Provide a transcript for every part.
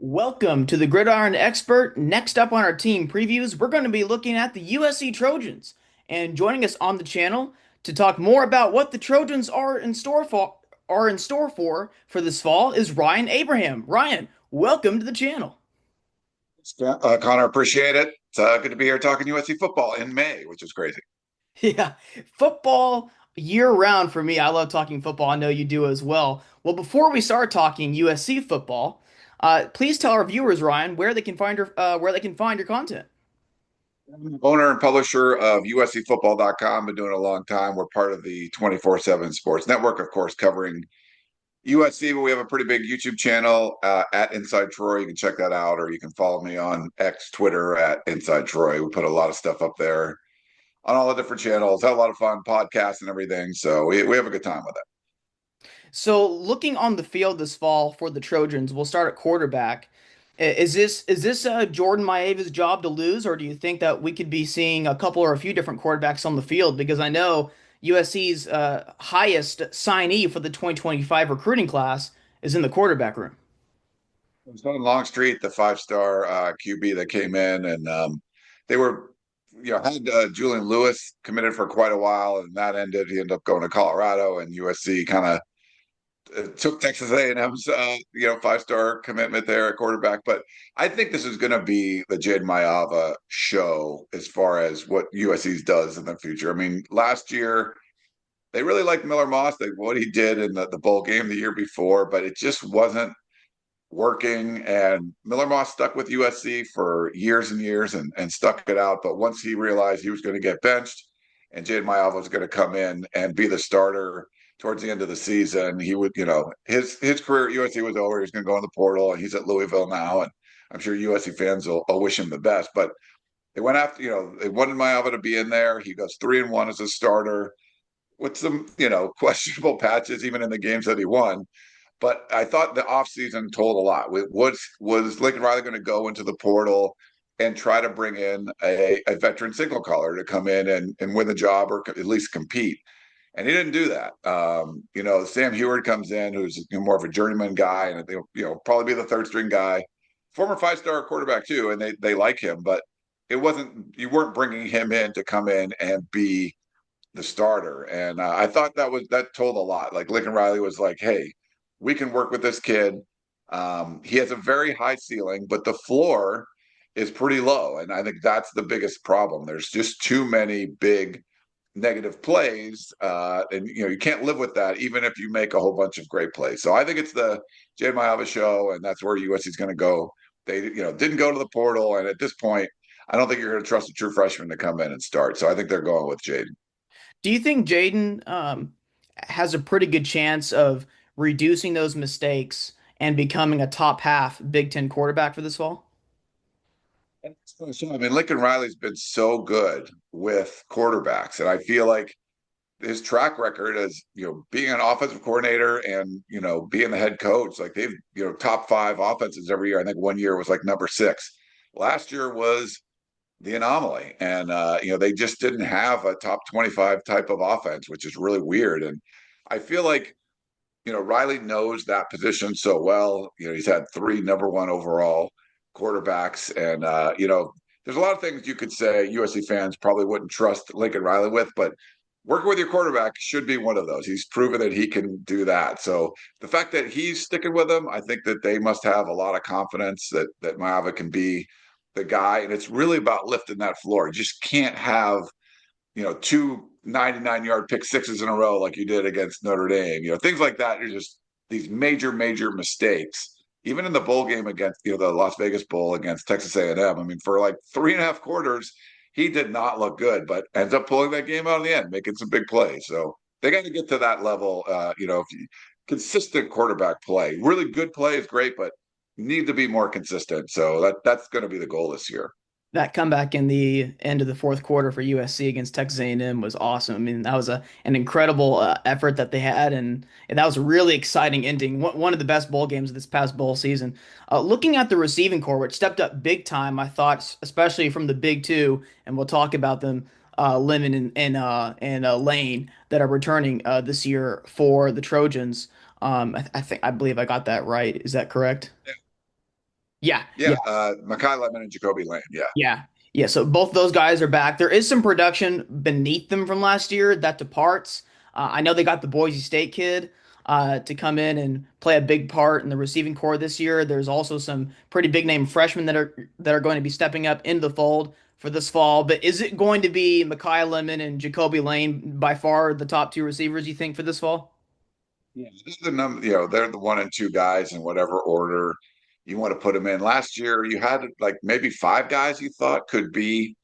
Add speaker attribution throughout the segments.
Speaker 1: Welcome to the Gridiron Expert. Next up on our team previews, we're going to be looking at the USC Trojans. And joining us on the channel to talk more about what the Trojans are in store for this fall is Ryan Abraham. Ryan, welcome to the channel.
Speaker 2: Connor, appreciate it. It's good to be here talking USC football in May, which is crazy.
Speaker 1: Yeah, football year round for me. I love talking football. I know you do as well. Well, before we start talking USC football, please tell our viewers, Ryan, where they can find your content.
Speaker 2: Owner and publisher of USCFootball.com, been doing it a long time. We're part of the 24/7 Sports Network, of course, covering USC, but we have a pretty big YouTube channel at Inside Troy. You can check that out, or you can follow me on X, Twitter at Inside Troy. We put a lot of stuff up there on all the different channels. Had a lot of fun podcasts and everything. So we have a good time with it.
Speaker 1: So, looking on the field this fall for the Trojans, we'll start at quarterback. Is this Jordan Maeva's job to lose, or do you think that we could be seeing a couple or a few different quarterbacks on the field? Because I know USC's highest signee for the 2025 recruiting class is in the quarterback room.
Speaker 2: It was on Longstreet, the five-star QB that came in, and they were, had Julian Lewis committed for quite a while, and that ended. He ended up going to Colorado, and USC kind of took Texas A&M's, five-star commitment there at quarterback. But I think this is going to be the Jade Mayava show as far as what USC does in the future. I mean, last year they really liked Miller Moss, like what he did in the bowl game the year before, but it just wasn't working. And Miller Moss stuck with USC for years and years and stuck it out. But once he realized he was going to get benched and Jade Mayava was going to come in and be the starter towards the end of the season, he would, his career at USC was over. He was going to go in the portal, and he's at Louisville now. And I'm sure USC fans will wish him the best. But they went after, they wanted Mayava to be in there. He goes 3-1 as a starter with some, questionable patches, even in the games that he won. But I thought the offseason told a lot. Was Lincoln Riley going to go into the portal and try to bring in a veteran signal caller to come in and win the job or at least compete? And he didn't do that. Sam Heward comes in, who's more of a journeyman guy, and they'll probably be the third string guy, former five-star quarterback too, and they like him, but it wasn't. You weren't bringing him in to come in and be the starter. And I thought that told a lot. Like Lincoln Riley was like, "Hey, we can work with this kid. He has a very high ceiling, but the floor is pretty low." And I think that's the biggest problem. There's just too many big negative plays, and you can't live with that, even if you make a whole bunch of great plays. So I think it's the Jay Mayava show, and that's where USC is going to go. They didn't go to the portal, and at this point, I don't think you're going to trust a true freshman to come in and start. So I think they're going with Jaden.
Speaker 1: Do you think Jaden has a pretty good chance of reducing those mistakes and becoming a top half Big Ten quarterback for this fall?
Speaker 2: So, I mean, Lincoln Riley's been so good with quarterbacks, and I feel like his track record as being an offensive coordinator and being the head coach, like they've top five offenses every year. I think one year was like number six. Last year was the anomaly, and they just didn't have a top 25 type of offense, which is really weird. And I feel like Riley knows that position so well. He's had three number one overall quarterbacks, and there's a lot of things you could say USC fans probably wouldn't trust Lincoln Riley with, but working with your quarterback should be one of those. He's proven that he can do that. So the fact that he's sticking with them, I think that they must have a lot of confidence that Maava can be the guy. And it's really about lifting that floor. You just can't have two 99-yard pick sixes in a row like you did against Notre Dame. Things like that are just these major, major mistakes. Even in the bowl game against the Las Vegas Bowl against Texas A&M, I mean, for like 3.5 quarters, he did not look good, but ends up pulling that game out in the end, making some big plays. So they got to get to that level. Consistent quarterback play, really good play is great, but need to be more consistent. So that's going to be the goal this year.
Speaker 1: That comeback in the end of the fourth quarter for USC against Texas A&M was awesome. I mean, that was an incredible effort that they had, and that was a really exciting ending. One of the best bowl games of this past bowl season. Looking at the receiving core, which stepped up big time, I thought, especially from the Big Two, and we'll talk about them, Lemon and Lane that are returning this year for the Trojans. I believe I got that right. Is that correct? Yeah,
Speaker 2: Yeah,
Speaker 1: yeah,
Speaker 2: Mekhi Lemon and Jacoby Lane. Yeah.
Speaker 1: yeah, yeah. So both those guys are back. There is some production beneath them from last year that departs. I know they got the Boise State kid to come in and play a big part in the receiving core this year. There's also some pretty big name freshmen that are going to be stepping up into the fold for this fall. But is it going to be Mekhi Lemon and Jacoby Lane by far the top two receivers you think for this fall?
Speaker 2: Yeah, this is the number, they're the one and two guys in whatever order you want to put them in. Last year, you had like maybe five guys you thought could be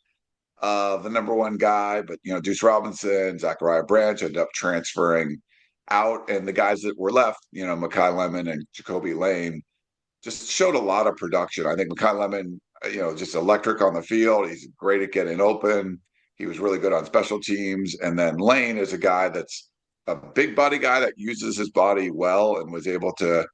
Speaker 2: the number one guy, but Deuce Robinson, Zachariah Branch ended up transferring out, and the guys that were left, Mekhi Lemon and Jacoby Lane, just showed a lot of production. I think Mekhi Lemon, just electric on the field. He's great at getting open. He was really good on special teams. And then Lane is a guy that's a big body guy that uses his body well and was able to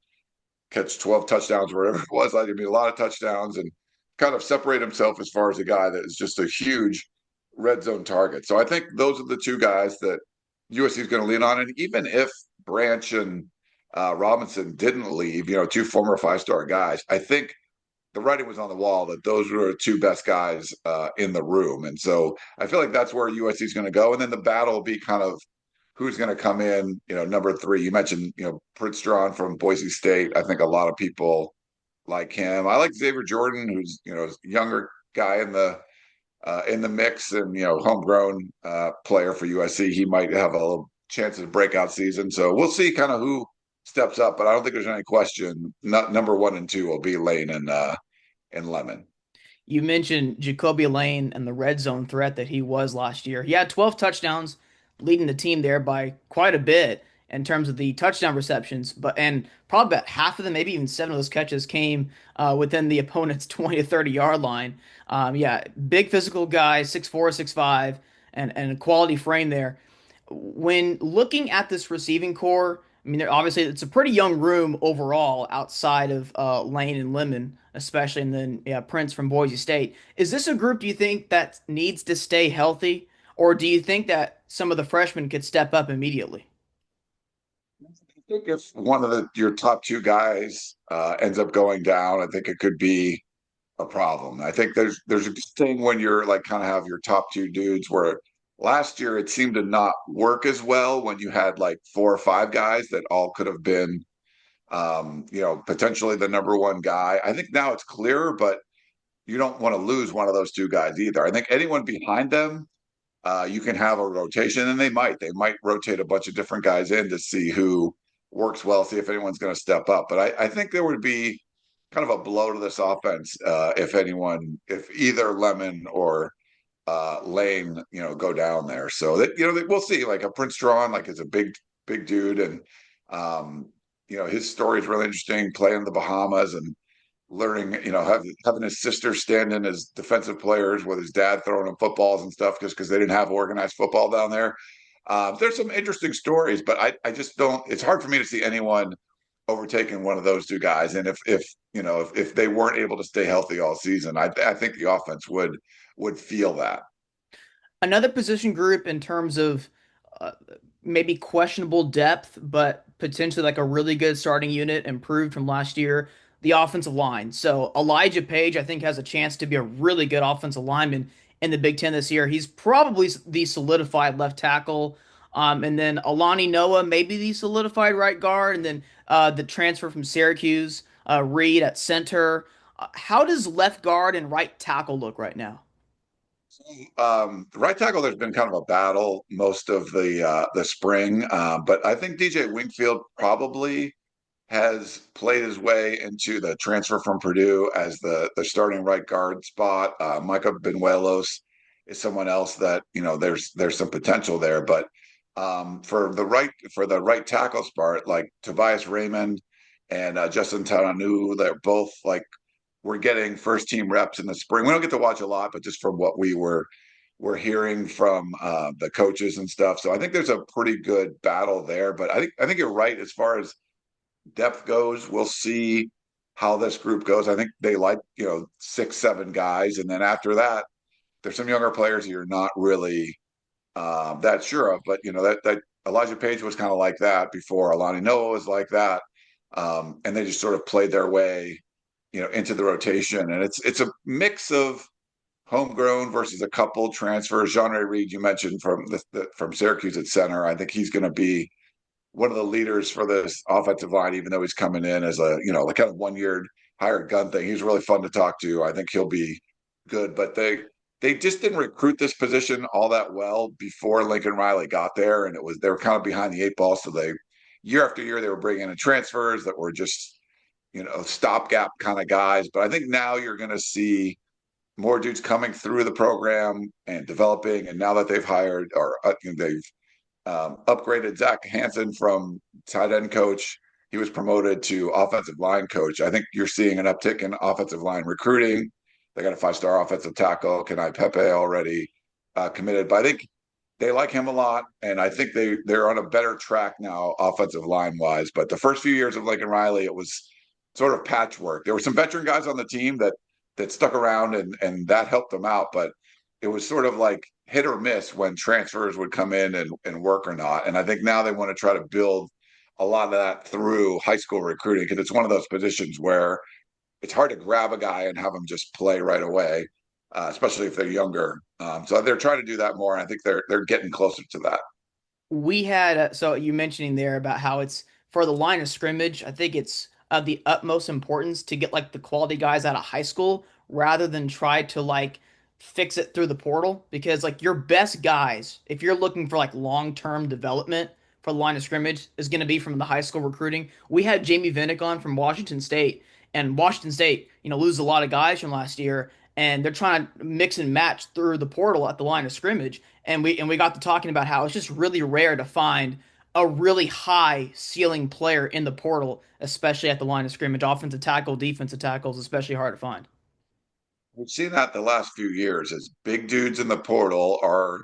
Speaker 2: catch 12 touchdowns, wherever it was. Like, I mean, a lot of touchdowns and kind of separate himself as far as a guy that is just a huge red zone target. So I think those are the two guys that USC is going to lean on. And even if Branch and Robinson didn't leave, two former five-star guys, I think the writing was on the wall that those were the two best guys in the room. And so I feel like that's where USC is going to go. And then the battle will be kind of who's going to come in, number three. You mentioned, Prince Strong from Boise State. I think a lot of people like him. I like Xavier Jordan, who's, a younger guy in the mix and, homegrown player for USC. He might have a little chance of a breakout season. So we'll see kind of who steps up, but I don't think there's any question. Not number one and two will be Lane and Lemon.
Speaker 1: You mentioned Jacoby Lane and the red zone threat that he was last year. He had 12 touchdowns, leading the team there by quite a bit in terms of the touchdown receptions. But and probably about half of them, maybe even seven of those catches came within the opponent's 20 to 30 yard line. Yeah, big physical guy, 6'4", 6'5", and a quality frame there. When looking at this receiving core, I mean, obviously it's a pretty young room overall outside of Lane and Lemon, especially, and then yeah, Prince from Boise State. Is this a group, do you think, that needs to stay healthy, or do you think that some of the freshmen could step up immediately?
Speaker 2: I think if one of your top two guys ends up going down, I think it could be a problem. I think there's a good thing when you're like kind of have your top two dudes where last year it seemed to not work as well when you had like four or five guys that all could have been potentially the number one guy. I think now it's clearer, but you don't want to lose one of those two guys either. I think anyone behind them, you can have a rotation, and they might rotate a bunch of different guys in to see who works well, see if anyone's going to step up. But I think there would be kind of a blow to this offense if either Lemon or Lane, go down there. So that we'll see. Like a Prince Strong, like is a big dude, and um, his story is really interesting. Playing in the Bahamas and learning, having his sister stand in as defensive players with his dad throwing him footballs and stuff just because they didn't have organized football down there. There's some interesting stories, but I just don't. It's hard for me to see anyone overtaking one of those two guys. And if they weren't able to stay healthy all season, I think the offense would feel that.
Speaker 1: Another position group in terms of uh, maybe questionable depth, but potentially like a really good starting unit, improved from last year, the offensive line. So Elijah Page, I think, has a chance to be a really good offensive lineman in the Big Ten this year. He's probably the solidified left tackle. And then Alani Noah, maybe the solidified right guard. And then the transfer from Syracuse, Reed at center. How does left guard and right tackle look right now?
Speaker 2: Right tackle, there's been kind of a battle most of the spring, but I think DJ Wingfield probably has played his way into the transfer from Purdue as the starting right guard spot. Micah Benuelos is someone else that there's some potential there, but for the right tackle spot, like Tobias Raymond and Justin Tananu, they're both like we're getting first team reps in the spring. We don't get to watch a lot, but just from what we're hearing from the coaches and stuff. So I think there's a pretty good battle there. But I think you're right as far as depth goes. We'll see how this group goes. I think they like 6, 7 guys, and then after that, there's some younger players you're not really that sure of. But that Elijah Page was kind of like that before. Alani Noah was like that, and they just sort of played their way into the rotation, and it's a mix of homegrown versus a couple transfers. Jean-Ray Reed, you mentioned from Syracuse at center. I think he's going to be one of the leaders for this offensive line, even though he's coming in as a like kind of 1 year hired gun thing. He's really fun to talk to. I think he'll be good, but they just didn't recruit this position all that well before Lincoln Riley got there, and they were kind of behind the eight ball. So they year after year they were bringing in transfers that were just stopgap kind of guys. But I think now you're going to see more dudes coming through the program and developing. And now that they've hired or they've upgraded Zach Hansen from tight end coach, he was promoted to offensive line coach. I think you're seeing an uptick in offensive line recruiting. They got a 5-star offensive tackle, Kenai Pepe, already committed. But I think they like him a lot, and I think they're on a better track now, offensive line wise. But the first few years of Lincoln Riley, it was sort of patchwork. There were some veteran guys on the team that stuck around, and that helped them out. But it was sort of like hit or miss when transfers would come in and work or not. And I think now they want to try to build a lot of that through high school recruiting, because it's one of those positions where it's hard to grab a guy and have them just play right away, especially if they're younger. So they're trying to do that more. And I think they're getting closer to that.
Speaker 1: We had so you mentioning there about how it's for the line of scrimmage. I think it's of the utmost importance to get like the quality guys out of high school rather than try to like fix it through the portal, because like your best guys, if you're looking for like long-term development for the line of scrimmage, is going to be from the high school recruiting. We had Jamie Vinnick on from Washington State, and Washington State, lose a lot of guys from last year, and they're trying to mix and match through the portal at the line of scrimmage. And we got to talking about how it's just really rare to find a really high ceiling player in the portal, especially at the line of scrimmage. Offensive tackle, defensive tackles, especially hard to find.
Speaker 2: We've seen that the last few years as big dudes in the portal are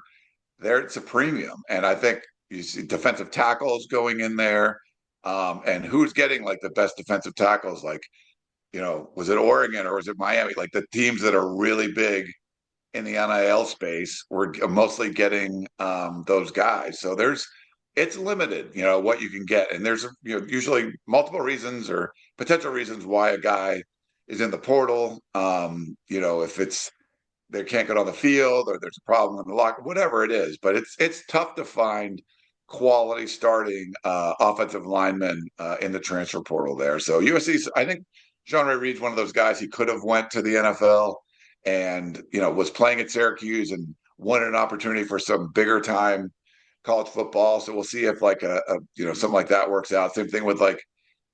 Speaker 2: there. It's a premium. And I think you see defensive tackles going in there. And who's getting like the best defensive tackles? Like, was it Oregon or was it Miami? Like the teams that are really big in the NIL space, we're mostly getting those guys. So it's limited, what you can get. And there's, usually multiple reasons or potential reasons why a guy is in the portal. If they can't get on the field or there's a problem in the locker, whatever it is. But it's tough to find quality starting offensive linemen in the transfer portal there. So USC's, I think Jean-Ray Reed's one of those guys. He could have went to the NFL and was playing at Syracuse and wanted an opportunity for some bigger time college football. So we'll see if like a something like that works out. Same thing with like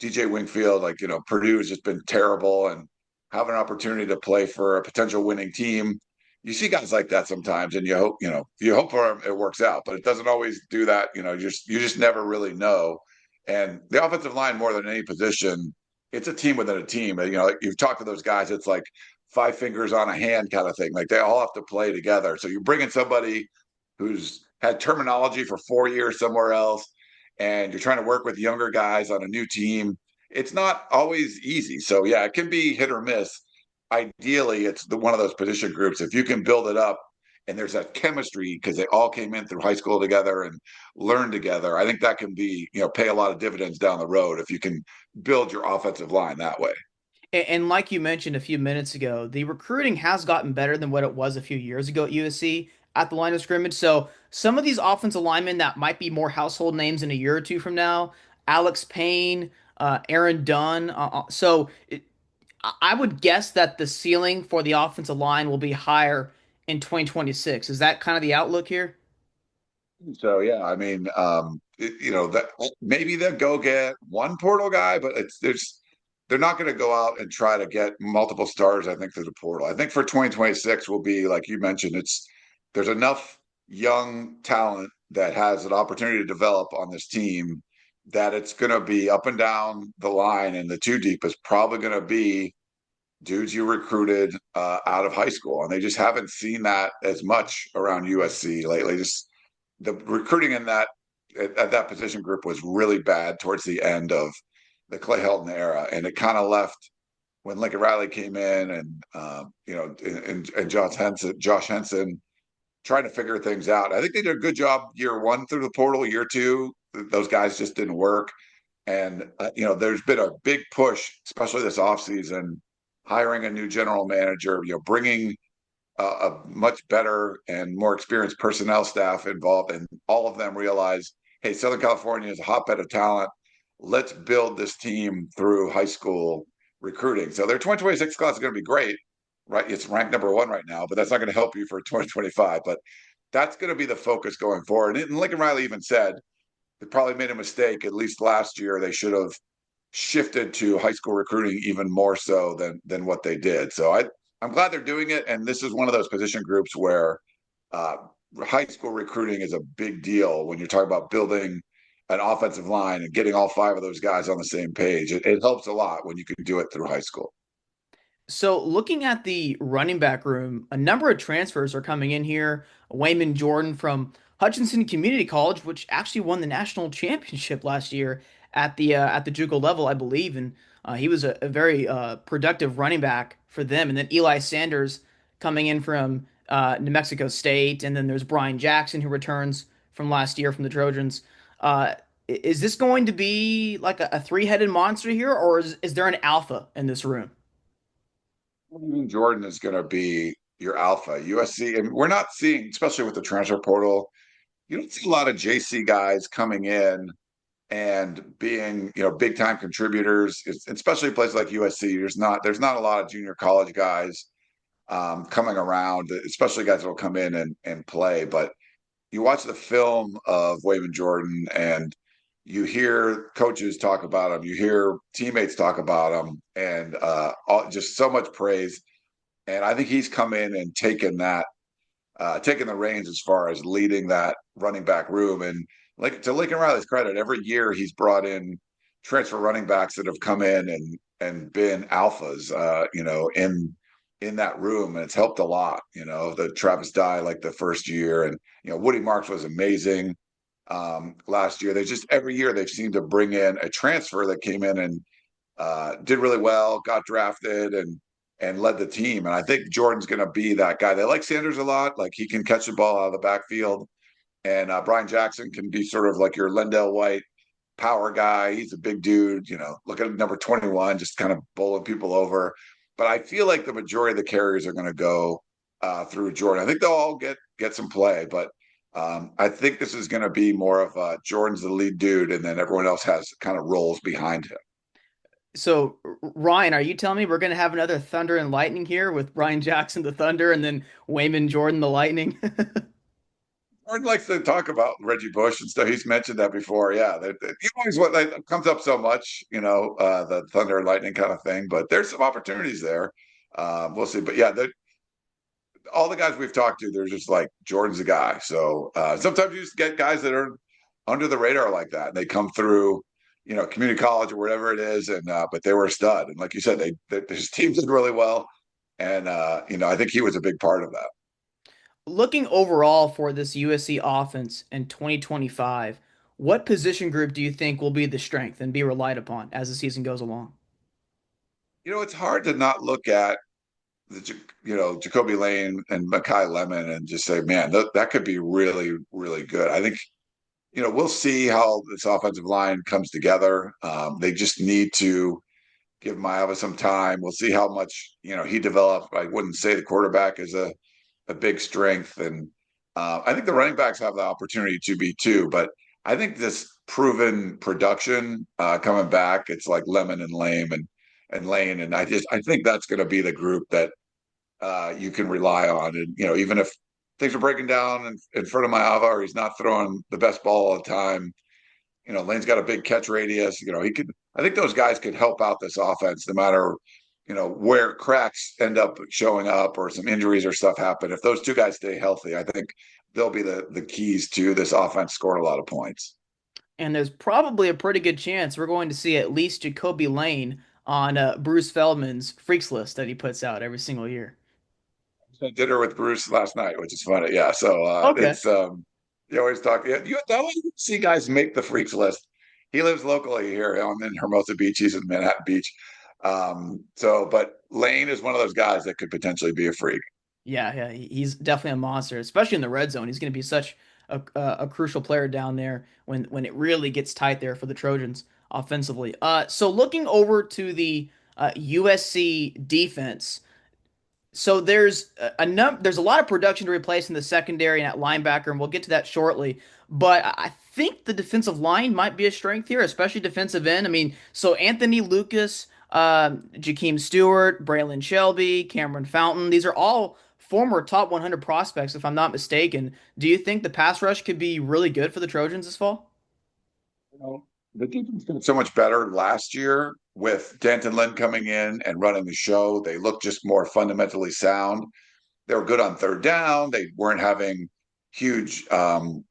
Speaker 2: DJ Wingfield. Like Purdue has just been terrible, and have an opportunity to play for a potential winning team. You see guys like that sometimes, and you hope for them it works out, but it doesn't always do that. You just never really know. And the offensive line, more than any position, it's a team within a team. Like you've talked to those guys, it's like five fingers on a hand kind of thing. Like they all have to play together. So you bring in somebody who's had terminology for 4 years somewhere else, and you're trying to work with younger guys on a new team. It's not always easy. So yeah, it can be hit or miss. Ideally, it's one of those position groups. If you can build it up and there's that chemistry because they all came in through high school together and learned together, I think that can be, pay a lot of dividends down the road if you can build your offensive line that way.
Speaker 1: And like you mentioned a few minutes ago, the recruiting has gotten better than what it was a few years ago at USC at the line of scrimmage. So some of these offensive linemen that might be more household names in a year or two from now, Alex Payne, Aaron Dunn. I would guess that the ceiling for the offensive line will be higher in 2026. Is that kind of the outlook here?
Speaker 2: So yeah, I mean, that maybe they'll go get one portal guy, but they're not going to go out and try to get multiple stars. I think through the portal. I think for 2026 will be like you mentioned. There's enough young talent that has an opportunity to develop on this team that it's going to be up and down the line, and the two deep is probably going to be dudes you recruited out of high school, and they just haven't seen that as much around USC lately. Just the recruiting in that at that position group was really bad towards the end of the Clay Helton era, and it kind of left when Lincoln Riley came in, and and Josh Henson trying to figure things out. I think they did a good job year one through the portal. Year two, those guys just didn't work, and there's been a big push, especially this offseason, hiring a new general manager, bringing a much better and more experienced personnel staff involved, and all of them realize, hey, Southern California is a hotbed of talent. Let's build this team through high school recruiting. So their 2026 class is going to be great, right? It's ranked number one right now, but that's not going to help you for 2025. But that's going to be the focus going forward. And Lincoln Riley even said they probably made a mistake. At least last year, they should have shifted to high school recruiting even more so than what they did. So I'm glad they're doing it, and this is one of those position groups where uh, high school recruiting is a big deal when you're talking about building an offensive line and getting all five of those guys on the same page. It helps a lot when you can do it through high school.
Speaker 1: So, looking at the running back room, a number of transfers are coming in here. Wayman Jordan from Hutchinson Community College, which actually won the national championship last year at the JUCO level, I believe, and he was a very productive running back for them. And then Eli Sanders coming in from New Mexico State, and then there's Brian Jackson who returns from last year from the Trojans. Is this going to be like a three-headed monster here, or is there an alpha in this room?
Speaker 2: Jordan is going to be your alpha. USC, and we're not seeing, especially with the transfer portal, you don't see a lot of JC guys coming in and being big time contributors, especially places like USC. There's not a lot of junior college guys coming around, especially guys that will come in and play. But you watch the film of Wayman Jordan, and you hear coaches talk about him, you hear teammates talk about him, and just so much praise. And I think he's come in and taking the reins as far as leading that running back room. And like to Lincoln Riley's credit, every year he's brought in transfer running backs that have come in and been alphas, in that room, and it's helped a lot. The Travis Dye like the first year, and Woody Marks was amazing last year. They just every year they've seemed to bring in a transfer that came in and did really well, got drafted, and led the team. And I think Jordan's going to be that guy. They like Sanders a lot. Like he can catch the ball out of the backfield. And Brian Jackson can be sort of like your Lendell White power guy. He's a big dude. Look at number 21, just kind of bowling people over. But I feel like the majority of the carriers are going to go through Jordan. I think they'll all get some play, but I think this is going to be more of Jordan's the lead dude, and then everyone else has kind of roles behind him.
Speaker 1: So, Ryan, are you telling me we're going to have another Thunder and Lightning here with Brian Jackson, the Thunder, and then Wayman Jordan, the Lightning?
Speaker 2: Jordan likes to talk about Reggie Bush and stuff. He's mentioned that before. Yeah, you always what that comes up so much, the thunder and lightning kind of thing. But there's some opportunities there. We'll see. But yeah, all the guys we've talked to, they're just like Jordan's the guy. So sometimes you just get guys that are under the radar like that, and they come through, community college or whatever it is, and but they were a stud. And like you said, his team did really well, and I think he was a big part of that.
Speaker 1: Looking overall for this USC offense in 2025, what position group do you think will be the strength and be relied upon as the season goes along?
Speaker 2: It's hard to not look at Jacoby Lane and Makai Lemon and just say, man, that could be really, really good. I think, we'll see how this offensive line comes together. They just need to give Maeva some time. We'll see how much, he developed. I wouldn't say the quarterback is a big strength. And I think the running backs have the opportunity to be too. But I think this proven production coming back, it's like Lemon and Lame and Lane. And I think that's going to be the group that you can rely on. And, even if things are breaking down in front of Maava or he's not throwing the best ball all the time, Lane's got a big catch radius. I think those guys could help out this offense no matter, where cracks end up showing up or some injuries or stuff happen. If those two guys stay healthy, I think they'll be the keys to this offense scoring a lot of points.
Speaker 1: And there's probably a pretty good chance we're going to see at least Jacoby Lane on Bruce Feldman's Freaks list that he puts out every single year.
Speaker 2: I did her with Bruce last night, which is funny. Yeah. So
Speaker 1: Okay.
Speaker 2: it's you always talk. Yeah, you see guys make the freaks list. He lives locally here. I'm in Hermosa Beach. He's in Manhattan Beach. But Lane is one of those guys that could potentially be a freak.
Speaker 1: Yeah, yeah, he's definitely a monster, especially in the red zone. He's going to be such a crucial player down there when it really gets tight there for the Trojans offensively. So looking over to the USC defense. So there's a lot of production to replace in the secondary and at linebacker, and we'll get to that shortly. But I think the defensive line might be a strength here, especially defensive end. I mean, so Anthony Lucas, Jakeem Stewart, Braylon Shelby, Cameron Fountain, these are all former top 100 prospects, if I'm not mistaken. Do you think the pass rush could be really good for the Trojans this fall?
Speaker 2: You know, the defense got so much better last year with Danton Lynn coming in and running the show. They looked just more fundamentally sound. They were good on third down. They weren't having huge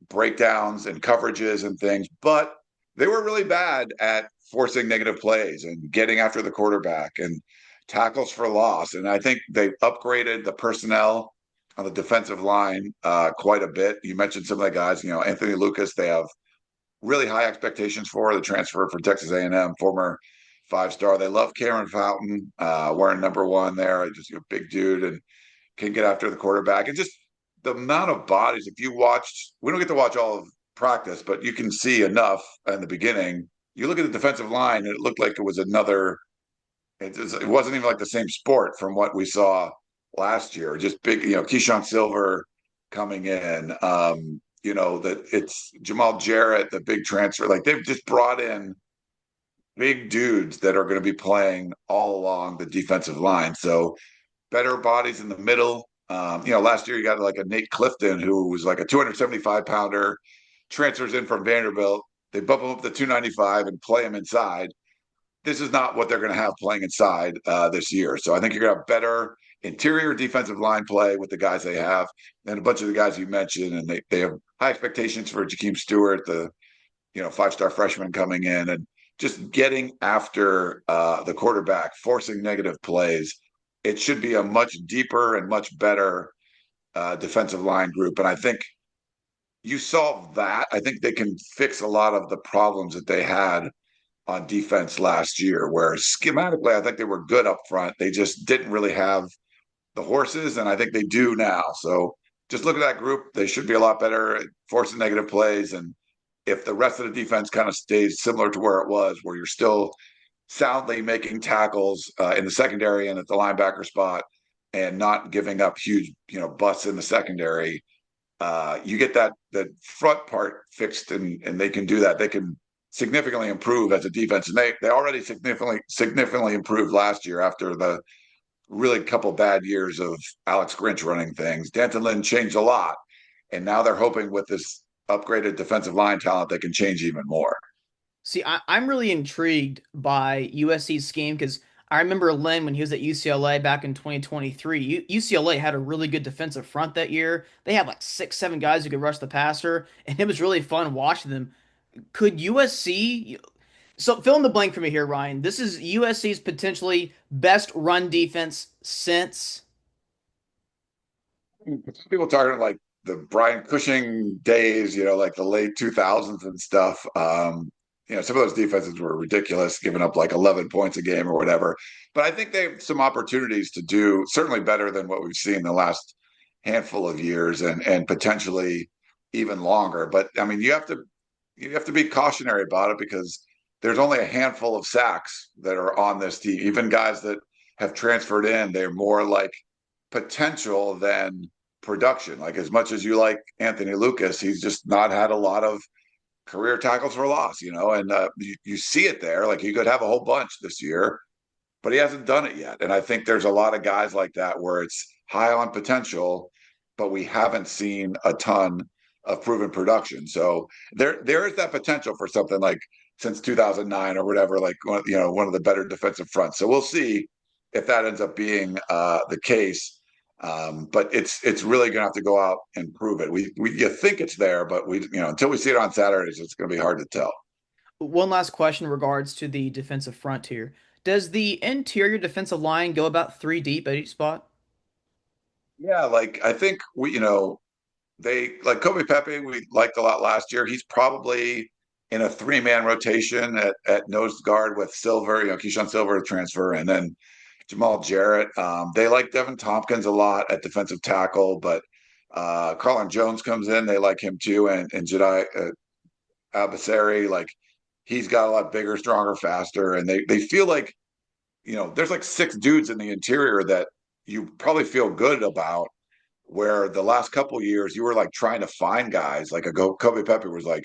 Speaker 2: breakdowns and coverages and things, but they were really bad at forcing negative plays and getting after the quarterback and tackles for loss. And I think they upgraded the personnel on the defensive line quite a bit. You mentioned some of the guys, Anthony Lucas, they have really high expectations for the transfer from Texas A&M, former five-star. They love Cameron Fountain, wearing number one there, just a big dude and can get after the quarterback. And just the amount of bodies, if you watched, we don't get to watch all of practice, but you can see enough in the beginning. You look at the defensive line, and it looked like it was another, it wasn't even like the same sport from what we saw last year. Just big, Keyshawn Silver coming in. That it's Jamal Jarrett, the big transfer. Like they've just brought in big dudes that are going to be playing all along the defensive line. So better bodies in the middle. Last year you got like a Nate Clifton who was like a 275 pounder, transfers in from Vanderbilt. They bump him up to 295 and play him inside. This is not what they're going to have playing inside this year. So I think you're going to have better interior defensive line play with the guys they have and a bunch of the guys you mentioned. And they have high expectations for Jakeem Stewart, the five-star freshman coming in and just getting after the quarterback, forcing negative plays. It should be a much deeper and much better defensive line group. And I think you solve that. I think they can fix a lot of the problems that they had on defense last year, where schematically, I think they were good up front. They just didn't really have the horses, and I think they do now. So just look at that group. They should be a lot better at forcing negative plays. And if the rest of the defense kind of stays similar to where it was, where you're still soundly making tackles in the secondary and at the linebacker spot and not giving up huge, busts in the secondary, you get that front part fixed and they can do that. They can significantly improve as a defense. And they already significantly improved last year after the really couple bad years of Alex Grinch running things. Danton Lynn changed a lot. And now they're hoping with this upgraded defensive line talent, they can change even more.
Speaker 1: See, I'm really intrigued by USC's scheme because I remember Lynn when he was at UCLA back in 2023. UCLA had a really good defensive front that year. They had like 6, 7 guys who could rush the passer, and it was really fun watching them. Could USC? So fill in the blank for me here, Ryan. This is USC's potentially best run defense since.
Speaker 2: People talking like the Brian Cushing days, like the late 2000s and stuff. Some of those defenses were ridiculous, giving up like 11 points a game or whatever. But I think they have some opportunities to do certainly better than what we've seen the last handful of years and potentially even longer. But I mean, you have to be cautionary about it because there's only a handful of sacks that are on this team. Even guys that have transferred in, they're more like potential than production. Like as much as you like Anthony Lucas, he's just not had a lot of career tackles for loss, and you see it there. Like he could have a whole bunch this year, but he hasn't done it yet. And I think there's a lot of guys like that where it's high on potential, but we haven't seen a ton of proven production. So there is that potential for something like since 2009 or whatever, like one of the better defensive fronts. So we'll see if that ends up being the case. But it's really going to have to go out and prove it. We you think it's there, but until we see it on Saturdays, it's going to be hard to tell.
Speaker 1: One last question in regards to the defensive front here. Does the interior defensive line go about 3 deep at each spot?
Speaker 2: Yeah, like I think they like Kobe Pepe. We liked a lot last year. He's probably in a three-man rotation at nose guard with Silver, Keyshawn Silver transfer, and then Jamal Jarrett. They like Devin Tompkins a lot at defensive tackle, but Carlin Jones comes in. They like him too, and Jedi Abasari, like he's got a lot bigger, stronger, faster, and they feel like there's like six dudes in the interior that you probably feel good about. Where the last couple years you were like trying to find guys like a Kobe Pepe was like,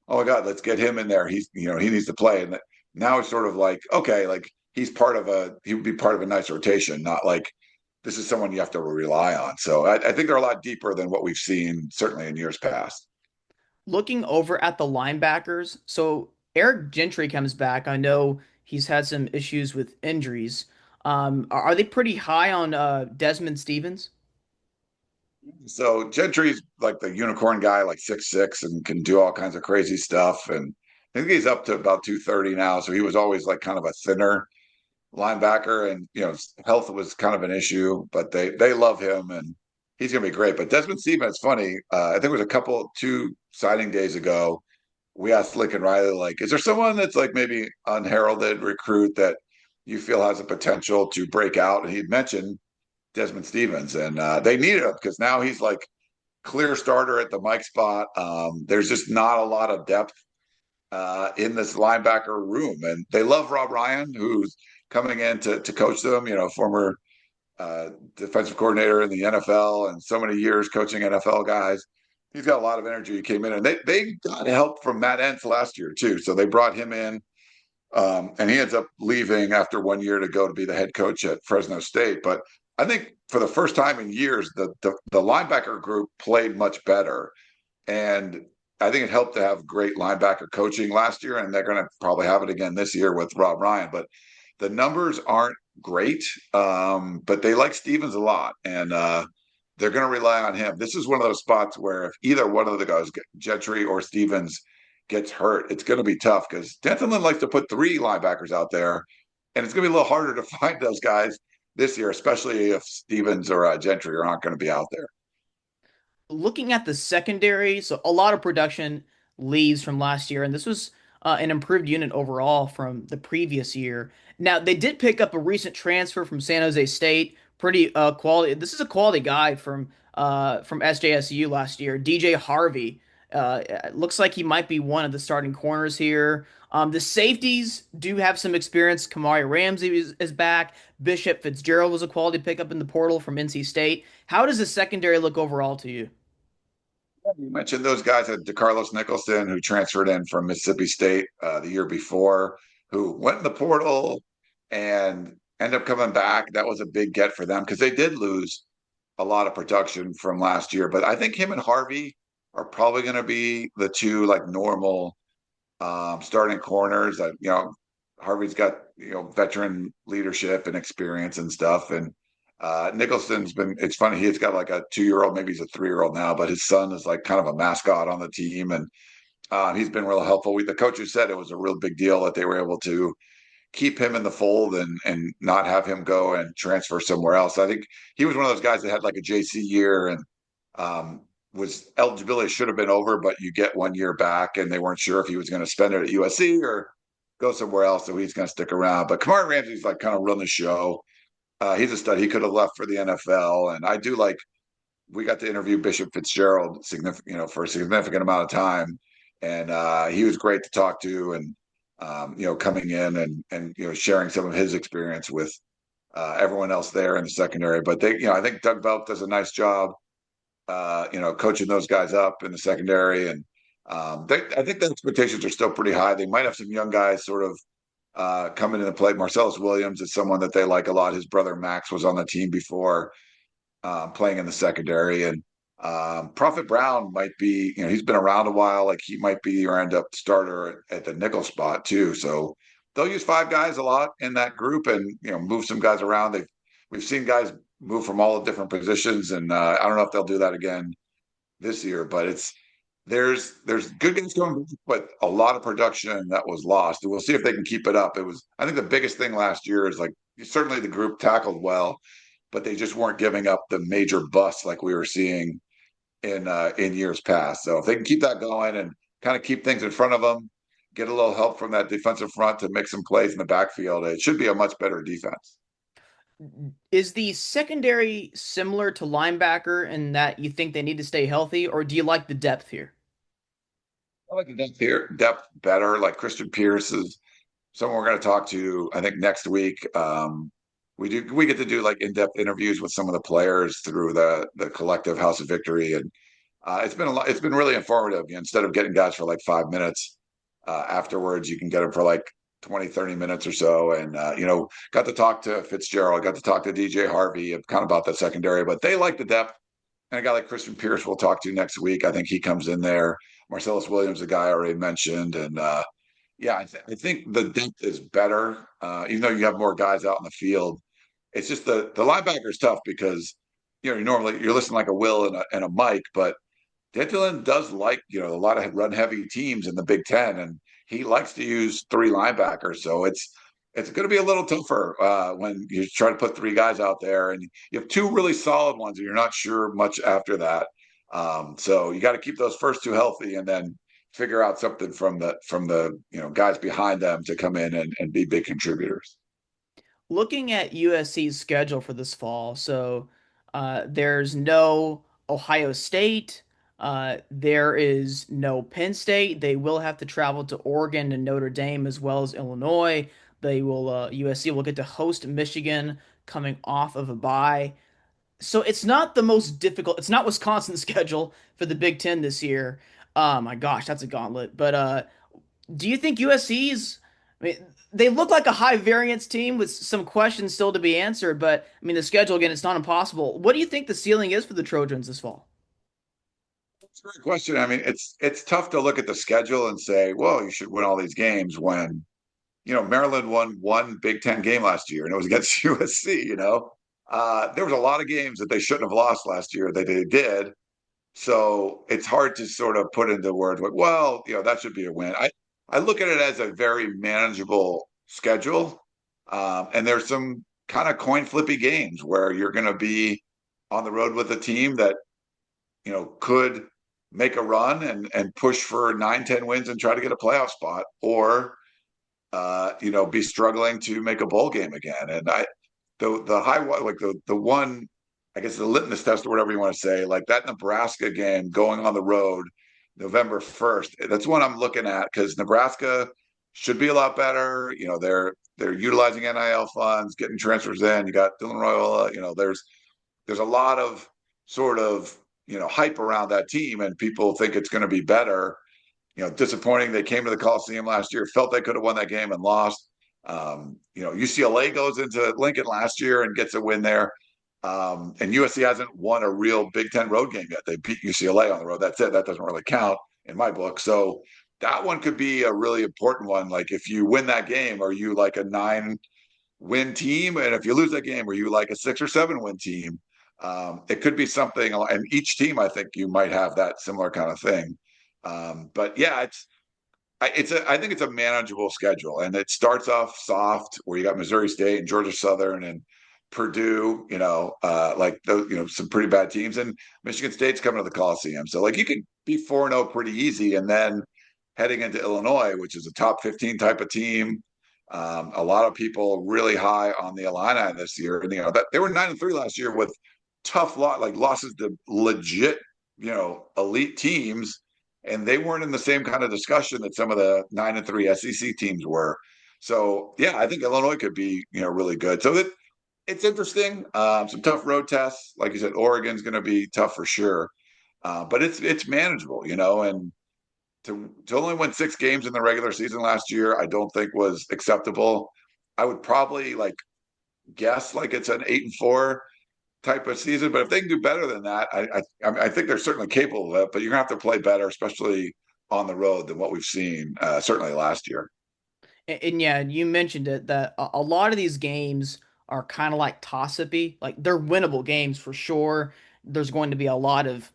Speaker 2: oh my God, let's get him in there. He needs to play. And now it's sort of like, okay, like he would be part of a nice rotation, not like this is someone you have to rely on. So I think they're a lot deeper than what we've seen, certainly in years past.
Speaker 1: Looking over at the linebackers, so Eric Gentry comes back. I know he's had some issues with injuries. Are they pretty high on Desmond Stevens?
Speaker 2: So Gentry's like the unicorn guy, like 6'6", and can do all kinds of crazy stuff. And I think he's up to about 230 now. So he was always like kind of a thinner linebacker, and health was kind of an issue, but they love him and he's gonna be great. But Desmond Stevens, it's funny. I think it was a couple two signing days ago. We asked Lincoln Riley, like, is there someone that's like maybe unheralded recruit that you feel has a potential to break out? And he'd mentioned Desmond Stevens, and they needed him because now he's like clear starter at the Mike spot. There's just not a lot of depth in this linebacker room. And they love Rob Ryan, who's coming in to coach them, former defensive coordinator in the NFL and so many years coaching NFL guys. He's got a lot of energy. He came in and they got help from Matt Entz last year, too. So they brought him in. And he ends up leaving after 1 year to go to be the head coach at Fresno State. But I think for the first time in years, the linebacker group played much better. And I think it helped to have great linebacker coaching last year, and they're going to probably have it again this year with Rob Ryan. But the numbers aren't great, but they like Stevens a lot, and they're going to rely on him. This is one of those spots where if either one of the guys, Gentry or Stevens, gets hurt, it's going to be tough because Denton likes to put three linebackers out there, and it's going to be a little harder to find those guys this year, especially if Stevens or Gentry aren't going to be out there.
Speaker 1: Looking at the secondary, so a lot of production leaves from last year, and this was an improved unit overall from the previous year. Now, they did pick up a recent transfer from San Jose State, pretty quality. This is a quality guy from SJSU last year, DJ Harvey. Looks like he might be one of the starting corners here. The safeties do have some experience. Kamari Ramsey is back. Bishop Fitzgerald was a quality pickup in the portal from NC State. How does the secondary look overall to you?
Speaker 2: You mentioned those guys at DeCarlos Nicholson, who transferred in from Mississippi State the year before, who went in the portal and ended up coming back. That was a big get for them because they did lose a lot of production from last year. But I think him and Harvey are probably going to be the two like normal starting corners. Harvey's got veteran leadership and experience and stuff, and Nicholson's been. It's funny. He's got like a 2-year-old, maybe he's a 3-year-old now, but his son is like kind of a mascot on the team, and he's been real helpful. The coaches said it was a real big deal that they were able to keep him in the fold and not have him go and transfer somewhere else. I think he was one of those guys that had like a JC year and was eligibility should have been over, but you get 1 year back, and they weren't sure if he was going to spend it at USC or go somewhere else, so he's going to stick around. But Kamari Ramsey's like kind of run the show. He's a stud. He could have left for the NFL, and I do like. We got to interview Bishop Fitzgerald, for a significant amount of time, and he was great to talk to, and coming in and sharing some of his experience with everyone else there in the secondary. But I think Doug Belk does a nice job, coaching those guys up in the secondary, and I think the expectations are still pretty high. They might have some young guys sort of coming into play. Marcellus Williams is someone that they like a lot. His brother Max was on the team before, playing in the secondary, and Prophet Brown might be. He's been around a while. Like he might be your end up starter at the nickel spot too. So they'll use five guys a lot in that group, and move some guys around. We've seen guys move from all the different positions, and I don't know if they'll do that again this year. But there's good games going, but a lot of production that was lost. And we'll see if they can keep it up. I think the biggest thing last year is like certainly the group tackled well, but they just weren't giving up the major busts like we were seeing in years past. So if they can keep that going and kind of keep things in front of them, get a little help from that defensive front to make some plays in the backfield, it should be a much better defense.
Speaker 1: Is the secondary similar to linebacker in that you think they need to stay healthy, or do you like the depth here?
Speaker 2: I like the depth better. Like Christian Pierce is someone we're going to talk to, I think next week. We get to do like in-depth interviews with some of the players through the collective House of Victory, and it's been a lot. It's been really informative. You know, instead of getting guys for like 5 minutes afterwards, you can get them for like 20, 30 minutes or so. And got to talk to Fitzgerald, got to talk to DJ Harvey, kind of about the secondary, but they like the depth. And a guy like Christian Pierce we'll talk to next week. I think he comes in there. Marcellus Williams, the guy I already mentioned, and yeah, I think the depth is better, even though you have more guys out in the field. It's just the linebacker is tough because you're normally you're listening like a Will and a Mike, but Dillon does like a lot of run heavy teams in the Big Ten, and he likes to use three linebackers. So it's going to be a little tougher when you try to put three guys out there, and you have two really solid ones, and you're not sure much after that. So you got to keep those first two healthy, and then figure out something from the guys behind them to come in and be big contributors.
Speaker 1: Looking at USC's schedule for this fall, so there's no Ohio State, there is no Penn State. They will have to travel to Oregon and Notre Dame as well as Illinois. USC will get to host Michigan coming off of a bye. So it's not the most difficult. It's not Wisconsin's schedule for the Big Ten this year. My gosh, that's a gauntlet. But do you think USC's? I mean, they look like a high variance team with some questions still to be answered. But I mean, the schedule again, it's not impossible. What do you think the ceiling is for the Trojans this fall?
Speaker 2: It's a great question. I mean, it's tough to look at the schedule and say, well, you should win all these games when Maryland won one Big Ten game last year, and it was against USC. There was a lot of games that they shouldn't have lost last year that they did. So it's hard to sort of put into words like, well, that should be a win. I look at it as a very manageable schedule, and there's some kind of coin flippy games where you're going to be on the road with a team that could make a run and push for 9, 10 wins and try to get a playoff spot, or be struggling to make a bowl game again. And the high like the one, I guess the litmus test or whatever you want to say, like that Nebraska game going on the road November 1st. That's one I'm looking at because Nebraska should be a lot better. They're utilizing NIL funds, getting transfers in. You got Dylan Royola. There's a lot of sort of hype around that team, and people think it's going to be better. Disappointing. They came to the Coliseum last year, felt they could have won that game and lost. UCLA goes into Lincoln last year and gets a win there. And USC hasn't won a real Big Ten road game yet. They beat UCLA on the road. That's it. That doesn't really count in my book. So that one could be a really important one. Like if you win that game, are you like a 9-win team? And if you lose that game, are you like a 6 or 7-win team? It could be something. And each team, I think you might have that similar kind of thing. But yeah, I think it's a manageable schedule, and it starts off soft where you got Missouri State and Georgia Southern and Purdue, like those, some pretty bad teams, and Michigan State's coming to the Coliseum, so like you can be 4-0 pretty easy, and then heading into Illinois, which is a top 15 type of team. A lot of people really high on the Illini this year, and that they were 9-3 last year with tough like losses to legit, elite teams, and they weren't in the same kind of discussion that some of the 9-3 SEC teams were. So yeah, I think Illinois could be really good. So it's interesting. Some tough road tests, like you said. Oregon's going to be tough for sure, but it's manageable, and to only win 6 games in the regular season last year, I don't think was acceptable. I would probably like guess like it's an 8-4 type of season. But if they can do better than that, I think they're certainly capable of it. But you're gonna have to play better, especially on the road, than what we've seen certainly last year.
Speaker 1: And yeah, you mentioned it that a lot of these games are kind of like toss-upy. Like they're winnable games for sure. There's going to be a lot of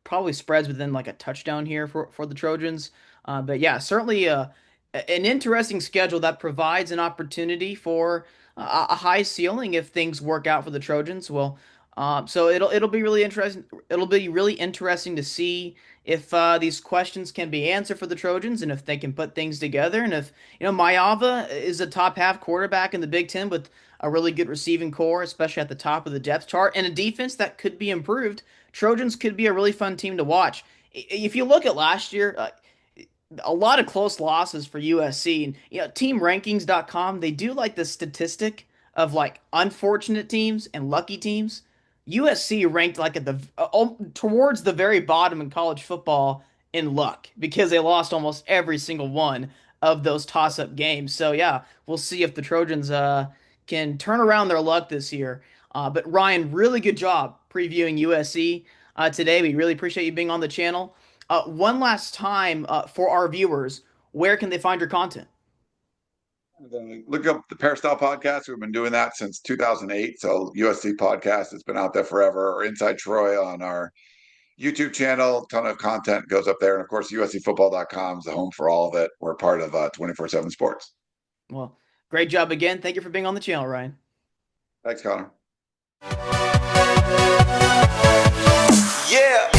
Speaker 1: probably spreads within like a touchdown here for the Trojans. But yeah, certainly an interesting schedule that provides an opportunity for a high ceiling if things work out for the Trojans. Well, so it'll be really interesting. It'll be really interesting to see if these questions can be answered for the Trojans and if they can put things together. And if Maiyava is a top half quarterback in the Big Ten with a really good receiving core, especially at the top of the depth chart, and a defense that could be improved. Trojans could be a really fun team to watch. If you look at last year, a lot of close losses for USC. And teamrankings.com, they do like the statistic of like unfortunate teams and lucky teams. USC ranked like at the towards the very bottom in college football in luck because they lost almost every single one of those toss-up games. So yeah, we'll see if the Trojans can turn around their luck this year. But Ryan, really good job previewing USC today. We really appreciate you being on the channel. One last time for our viewers, where can they find your content?
Speaker 2: Look up the Peristyle podcast. We've been doing that since 2008. So USC podcast, it's been out there forever. Or Inside Troy on our YouTube channel, ton of content goes up there. And of course, USCfootball.com is the home for all of it. We're part of 24/7 Sports.
Speaker 1: Well, great job again. Thank you for being on the channel, Ryan.
Speaker 2: Thanks, Connor.
Speaker 3: Yeah.